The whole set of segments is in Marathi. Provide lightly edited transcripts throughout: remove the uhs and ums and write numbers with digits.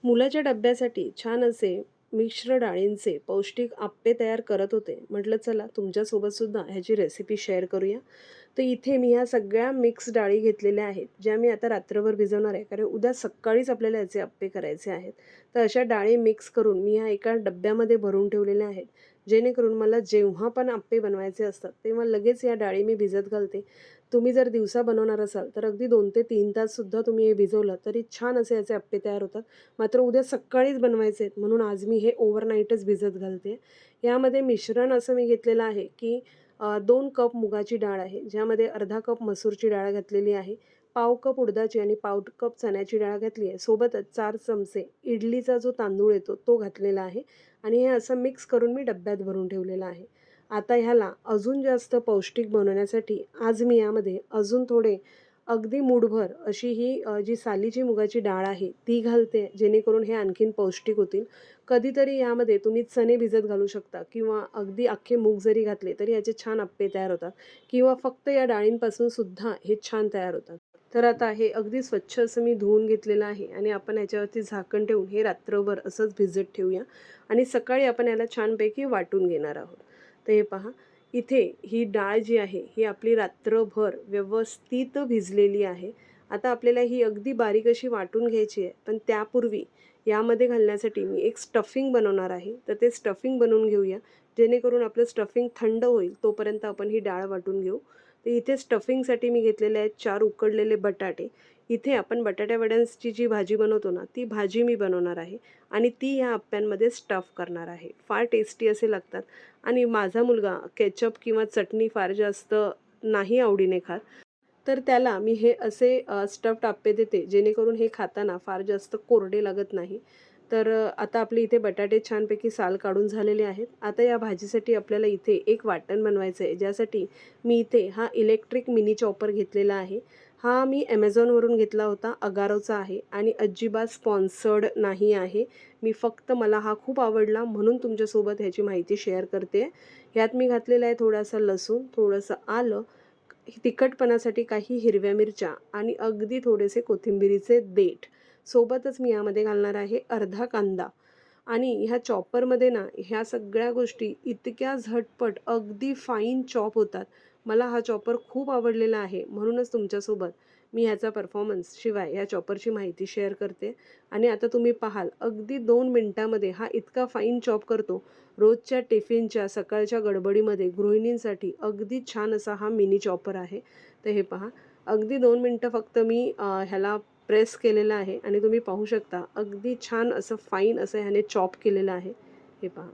मुलाच्या डब्यासाठी छान असे मिश्र डाळींचे पौष्टिक आप्पे तयार करत होते. म्हटलं चला तुमच्यासोबत सुद्धा ह्याची रेसिपी शेअर करूया. तर इथे मी ह्या सगळ्या मिक्स डाळी घेतलेल्या आहेत, ज्या मी आता रात्रभर भिजवणार आहे, कारण उद्या सकाळीच आपल्याला याचे आप्पे करायचे आहेत. तर अशा डाळी मिक्स करून मी ह्या एका डब्यामध्ये भरून ठेवलेल्या आहेत, जेणेकरून मला जेव्हा पण आप्पे बनवायचे असतात तेव्हा लगेच या डाळी मी भिजत घालते. तुम्ही जर दिवसा बनवणार असाल तर अगदी 2 ते 3 ताससुद्धा तुम्ही हे भिजवलं तरी छान असे याचे आप्पे तयार होतात. मात्र उद्या सकाळीच बनवायचे आहेत म्हणून आज मी हे ओव्हरनाईटच भिजत घालते. यामध्ये मिश्रण असं मी घेतलेलं आहे की 2 कप मुगाची डाळ आहे, ज्यामध्ये अर्धा कप मसूरची डाळ घातलेली आहे, पाव कप उडदाची आणि पाव कप चण्याची डाळ घातली आहे. सोबतच 4 चमचे इडलीचा जो तांदूळ येतो तो घातलेला आहे आणि हे असं मिक्स करून मी डब्यात भरून ठेवलेलं आहे. आता ह्याला अजून जास्त पौष्टिक बनवण्यासाठी आज मी यामध्ये अजून थोडे अगदी मूठभर अशी ही जी सालीची मुगाची डाळ आहे ती घालते, जेणेकरून हे आणखीन पौष्टिक होतील. कधीतरी यामध्ये तुम्ही चणे भिजत घालू शकता किंवा अगदी अख्खे मूग जरी घातले तरी याचे छान आप्पे तयार होतात किंवा फक्त या डाळींपासून सुद्धा हे छान तयार होतात. तर आता हे अगदी स्वच्छ असं मी धुवून घेतलेलं आहे आणि आपण याच्यावरती झाकण ठेवून हे रात्रभर असंच भिजत ठेवूया आणि सकाळी आपण याला छानपैकी वाटून घेणार आहोत. तर हे पहा, इथे ही डाळ जी आहे ही आपली रात्रभर व्यवस्थित भिजलेली आहे. आता आपल्याला ही अगदी बारीक अशी वाटून घ्यायची आहे, पण त्यापूर्वी यामध्ये घालण्यासाठी मी एक स्टफिंग बनवणार आहे. तर ते स्टफिंग बनवून घेऊया, जेणेकरून आपलं स्टफिंग थंड होईल तोपर्यंत आपण ही डाळ वाटून घेऊ. तर इथे स्टफिंगसाठी मी घेतलेले आहेत 4 उकडलेले बटाटे. इथे आपण बटाट्या वड्यांची जी भाजी बनवतो ना, ती भाजी मी बनवणार आहे आणि ती ह्या अप्प्यांमध्ये स्टफ करणार आहे. फार टेस्टी असे लागतात आणि माझा मुलगा केचप किंवा चटणी फार जास्त नाही आवडीने खात. तर त्याला मी हे असे स्टफ्ड अप्पे देते, जेणेकरून हे खाताना फार जास्त कोरडे लागत नाही. तर आता आपले इथे बटाटे छानपैकी साल काढून झालेले आहेत. आता या भाजीसाठी आपल्याला इथे एक वाटण बनवायचं आहे, ज्यासाठी मी इथे हा इलेक्ट्रिक मिनी चॉपर घेतलेला आहे. हा मी Amazonवरून घेतला होता, अगारोचा आहे आणि अजिबात स्पॉन्सर्ड नाही आहे. मी फक्त मला हा खूप आवडला म्हणून तुमच्यासोबत ह्याची माहिती शेअर करते. ह्यात मी घातलेला आहे थोडासा लसूण, थोडंसं आलं, तिखटपणासाठी काही हिरव्या मिरच्या आणि अगदी थोडेसे कोथिंबिरीचे देठ. सोबतच मी यामध्ये घालणार आहे अर्धा कांदा आणि ह्या चॉपरमध्ये ना ह्या सगळ्या गोष्टी इतक्या झटपट अगदी फाईन चॉप होतात. मला हा चॉपर खूप आवडलेला आहे, म्हणूनच तुमच्यासोबत मी ह्याचा परफॉर्मन्स शिवाय ह्या चॉपरची माहिती शेअर करते. आणि आता तुम्ही पाहाल अगदी 2 मिनिटामध्ये हा इतका फाईन चॉप करतो. रोजच्या टिफिनच्या सकाळच्या गडबडीमध्ये गृहिणींसाठी अगदी छान असा हा मिनी चॉपर आहे. तर हे पहा, अगदी 2 मिनटं फक्त मी ह्याला प्रेस केलेलं आहे आणि तुम्ही पाहू शकता अगदी छान असं फाईन असं ह्याने चॉप केलेलं आहे. हे पहा.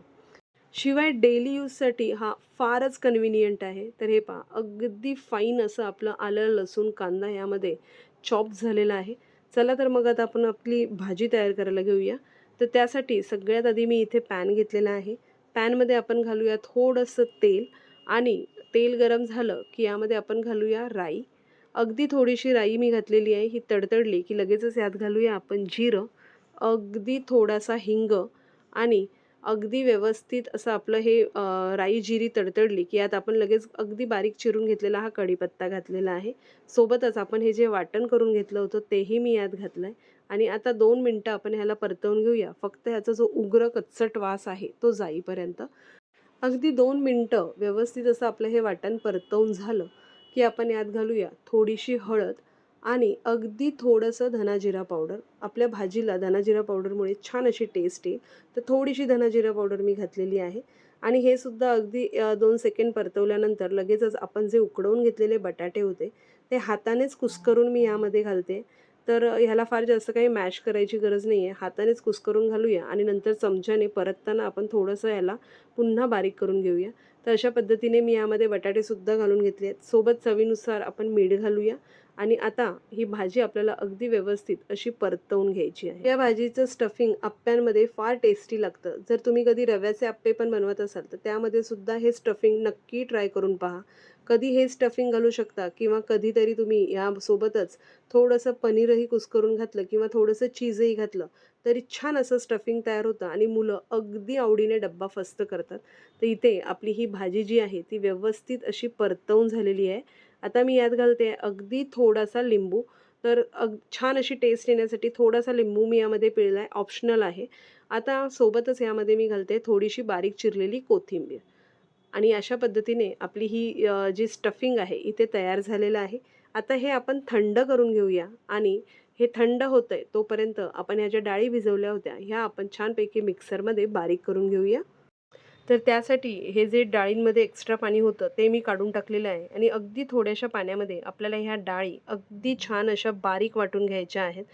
शिवाय डेली यूजसाठी हा फारच कन्व्हिनियंट आहे. तर हे पहा, अगदी फाईन असं आपलं आलं, लसूण, कांदा यामध्ये चॉप झालेला आहे. चला तर मग आता आपण आपली भाजी तयार करायला घेऊया. तर त्यासाठी सगळ्यात आधी मी इथे पॅन घेतलेला आहे. पॅनमध्ये आपण घालूया थोडंसं तेल आणि तेल गरम झालं की यामध्ये आपण घालूया राई. अगदी थोडीशी राई मी घातलेली आहे. ही तडतडली की लगेचच यात घालूया आपण जिरं, अगदी थोडासा हिंग आणि अगदी व्यवस्थित असं आपलं हे राई जिरी तडतडली की यात आपण लगेच अगदी बारीक चिरून घेतलेला हा कढीपत्ता घातलेला आहे. सोबतच आपण हे जे वाटण करून घेतलं होतं तेही मी यात घातलं आहे आणि आता 2 मिनटं आपण ह्याला परतवून घेऊया. फक्त ह्याचा जो उग्र कच्चट वास आहे तो जाईपर्यंत. अगदी 2 मिनटं व्यवस्थित असं आपलं हे वाटण परतवून झालं की आपण यात घालूया थोडीशी हळद आणि अगदी थोडंसं धना पावडर. आपल्या भाजीला धना पावडरमुळे छान अशी टेस्ट येईल. तर थोडीशी धना पावडर मी घातलेली आहे आणि हे सुद्धा अगदी 2 सेकंड परतवल्यानंतर लगेचच आपण जे उकडवून घेतलेले बटाटे होते ते हातानेच कुस्करून मी यामध्ये घालते. तर ह्याला फार जास्त काही मॅश करायची गरज नाही आहे. हातानेच कुस्करून घालूया आणि नंतर चमच्याने परतताना आपण थोडंसं याला पुन्हा बारीक करून घेऊया. तर अशा पद्धतीने मी यामध्ये बटाटेसुद्धा घालून घेतले आहेत. सोबत चवीनुसार आपण मीठ घालूया आणि आता ही भाजी आपल्याला अगदी व्यवस्थित अशी परतवून घ्यायची आहे. या भाजीचं स्टफिंग आप्प्यांमध्ये फार टेस्टी लागतं. जर तुम्ही कधी रव्याचे आप्पे पण बनवत असाल तर त्यामध्ये सुद्धा हे स्टफिंग नक्की ट्राय करून पहा. कधी हे स्टफिंग घालू शकता किंवा कधीतरी तुम्ही यासोबतच थोडंसं पनीरही कुस्करून घातलं किंवा थोडंसं चीजही घातलं तरी छान असं स्टफिंग तयार होतं आणि मुलं अगदी आवडीने डब्बा फस्त करतात. तर इथे आपली ही भाजी जी आहे ती व्यवस्थित अशी परतवून झालेली आहे. आता मी यात घालते अगदी थोडासा लिंबू. तर छान अशी टेस्ट येण्यासाठी थोडासा लिंबू मी यामध्ये पिळला आहे, ऑप्शनल आहे. आता सोबतच यामध्ये मी घालते थोडीशी बारीक चिरलेली कोथिंबीर आणि अशा पद्धतीने आपली ही जी स्टफिंग आहे इथे तयार झालेलं आहे. आता हे आपण थंड करून घेऊया आणि हे थंड होतंय तोपर्यंत आपण ह्या ज्या डाळी भिजवल्या होत्या ह्या आपण छानपैकी मिक्सरमध्ये बारीक करून घेऊया. तर त्यासाठी हे जे डाळींमध्ये एक्स्ट्रा पाणी होतं ते मी काढून टाकलेलं आहे आणि अगदी थोड्याशा पाण्यामध्ये आपल्याला ह्या डाळी अगदी छान अशा बारीक वाटून घ्यायच्या आहेत.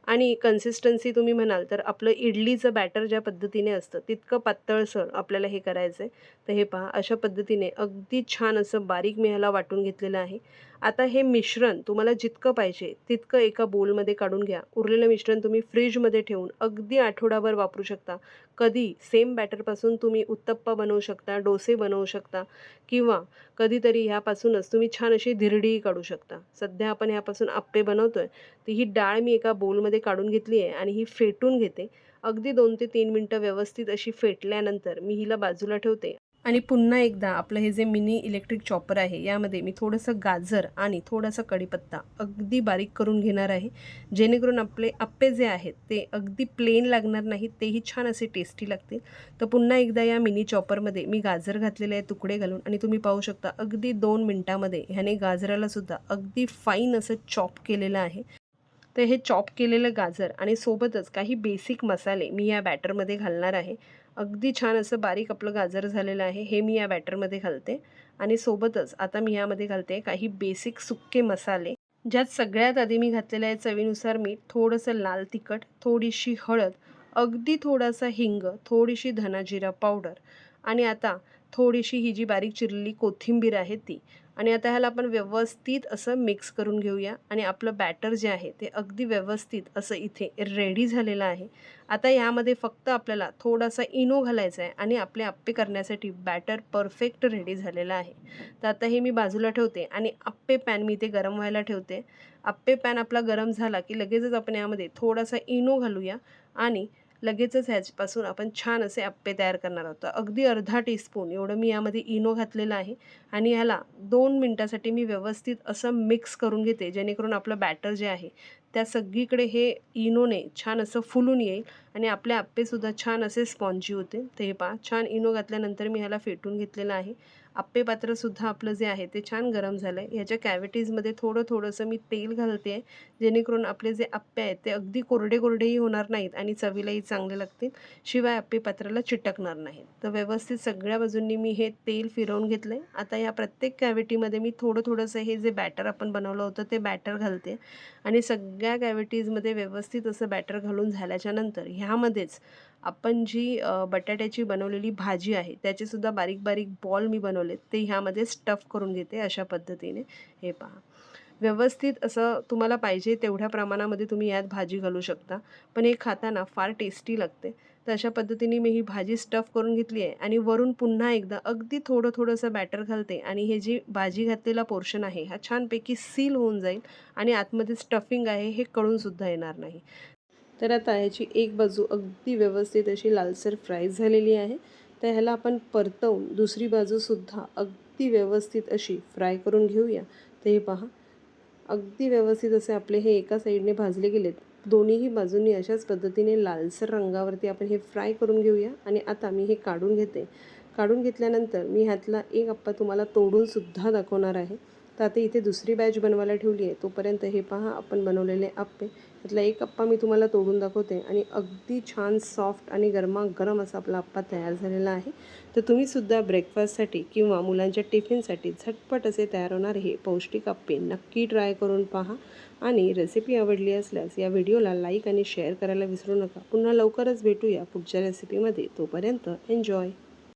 आणि कन्सिस्टन्सी तुम्ही म्हणाल तर आपलं इडलीचं बॅटर ज्या पद्धतीने असतं तितकं पातळसर आपल्याला हे करायचं आहे. तर हे पहा अशा पद्धतीने अगदी छान असं बारीक मी ह्याला वाटून घेतलेलं आहे. आता हे मिश्रण तुम्हाला जितकं पाहिजे तितकं एका बोलमध्ये काढून घ्या. उरलेलं मिश्रण तुम्ही फ्रीजमध्ये ठेवून अगदी आठवडाभर वापरू शकता. कधी सेम बॅटरपासून तुम्ही उत्तप्पा बनवू शकता, डोसे बनवू शकता किंवा कधीतरी ह्यापासूनच तुम्ही छान अशी धिरडीही काढू शकता. सध्या आपण ह्यापासून अप्पे बनवतोय. तर ही डाळ मी एका बोलमध्ये काढून घेतली आहे आणि ही फेटून घेते. अगदी 2 ते 3 मिनिटं व्यवस्थित अशी फेटल्यानंतर मी हिला बाजूला ठेवते आणि पुन्हा एकदा आपलं हे जे मिनी इलेक्ट्रिक चॉपर आहे यामध्ये मी थोडंसं गाजर आणि थोडासा कढीपत्ता अगदी बारीक करून घेणार आहे. जेणेकरून आपले अप्पे जे आहेत ते अगदी प्लेन लागणार नाहीत, तेही छान असे टेस्टी लागतील. तर पुन्हा एकदा या मिनी चॉपरमध्ये मी गाजर घातलेले आहे तुकडे घालून आणि तुम्ही पाहू शकता अगदी 2 मिनिटामध्ये ह्याने गाजराला सुद्धा अगदी फाईन असं चॉप केलेलं आहे. तर हे चॉप केलेलं गाजर आणि सोबतच काही बेसिक मसाले मी या बॅटरमध्ये घालणार आहे. अगदी छान असं बारीक आपलं गाजर झालेलं आहे हे मी या बॅटरमध्ये घालते आणि सोबतच आता मी यामध्ये घालते काही बेसिक सुक्के मसाले, ज्यात सगळ्यात आधी मी घातलेलं आहे चवीनुसार मीठ, थोडंसं लाल तिखट, थोडीशी हळद, अगदी थोडासा हिंग, थोडीशी धना-जिरा पावडर आणि आता थोडीशी ही जी बारीक चिरलेली कोथिंबीर आहे ती. आणि आता ह्याला आपण व्यवस्थित असं मिक्स करून घेऊया आणि आपलं बॅटर जे आहे ते अगदी व्यवस्थित असं इथे रेडी झालेलं आहे. आता यामध्ये फक्त आपल्याला थोडासा इनो घालायचा आहे आणि आपले अप्पे करण्यासाठी बॅटर परफेक्ट रेडी झालेलं आहे. तर आता हे मी बाजूला ठेवते आणि अप्पे पॅन मी इथे गरम व्हायला ठेवते. अप्पे पॅन आपला गरम झाला की लगेचच आपण यामध्ये थोडासा इनो घालूया आणि लगेचच ह्याच्यापासून आपण छान असे अप्पे तयार करणार आहोत. अगदी अर्धा टीस्पून एवढं मी यामध्ये इनो घातलेलं आहे आणि ह्याला 2 मिनिटासाठी मी व्यवस्थित असं मिक्स करून घेते, जेणेकरून आपलं बॅटर जे आहे त्या सगळीकडे हे इनोने छान असं फुलून येईल आणि आपले अप्पेसुद्धा छान असे स्पॉन्जी होतील. तर हे पहा छान इनो घातल्यानंतर मी ह्याला फेटून घेतलेलं आहे. अप्पे पात्रसुद्धा आपलं जे आहे ते छान गरम झालं आहे. ह्याच्या कॅव्हिटीजमध्ये थोडंसं मी तेल घालते आहे, जेणेकरून आपले जे अप्पे आहेत ते अगदी कोरडे होणार नाहीत आणि चवीलाही चांगले लागतील. शिवाय अप्पे पात्राला चिटकणार नाहीत. तर व्यवस्थित सगळ्या बाजूंनी मी हे तेल फिरवून घेतलं आहे. आता या प्रत्येक कॅव्हिटीमध्ये मी थोडंसं हे जे बॅटर आपण बनवलं होतं ते बॅटर घालते आणि सगळ्या कॅव्हिटीजमध्ये व्यवस्थित असं बॅटर घालून झाल्याच्यानंतर ह्यामध्येच आपण जी बटाट्याची बनवलेली भाजी आहे त्याचेसुद्धा बारीक बॉल मी बनवलेत ते ह्यामध्ये स्टफ करून घेते अशा पद्धतीने. हे पहा व्यवस्थित असं तुम्हाला पाहिजे तेवढ्या प्रमाणामध्ये तुम्ही यात भाजी घालू शकता, पण हे खाताना फार टेस्टी लागते. तर अशा पद्धतीने मी ही भाजी स्टफ करून घेतली आहे आणि वरून पुन्हा एकदा अगदी थोडंसं बॅटर घालते आणि हे जी भाजी घातलेला पोर्शन आहे हा छानपैकी सील होऊन जाईल आणि आतमध्ये स्टफिंग आहे हे कळूनसुद्धा येणार नाही. तर आता ह्याची एक बाजू अगदी व्यवस्थित अशी लालसर फ्राय झालेली आहे. तर ह्याला आपण परतवून दुसरी बाजूसुद्धा अगदी व्यवस्थित अशी फ्राय करून घेऊया. तर हे पहा अगदी व्यवस्थित असे आपले हे एका साईडने भाजले गेलेत. दोन्हीही बाजूंनी अशाच पद्धतीने लालसर रंगावरती आपण हे फ्राय करून घेऊया आणि आता मी हे काढून घेते. काढून घेतल्यानंतर मी ह्यातला एक अप्पा तुम्हाला तोडूनसुद्धा दाखवणार आहे. तर आता इथे दुसरी बॅच बनवायला ठेवली आहे. तोपर्यंत हे पहा आपण बनवलेले अप्पे. त्यातला एक अप्पा मी तुम्हाला तोडून दाखवते आणि अगदी छान सॉफ्ट आणि गरमागरम असा आपला अप्पा तयार झालेला आहे. तर तुम्हीसुद्धा ब्रेकफास्टसाठी किंवा मुलांच्या टिफिनसाठी झटपट असे तयार होणारे हे पौष्टिक अप्पे नक्की ट्राय करून पहा आणि रेसिपी आवडली असल्यास या व्हिडिओला लाईक आणि शेअर करायला विसरू नका. पुन्हा लवकरच भेटूया पुढच्या रेसिपीमध्ये. तोपर्यंत एन्जॉय.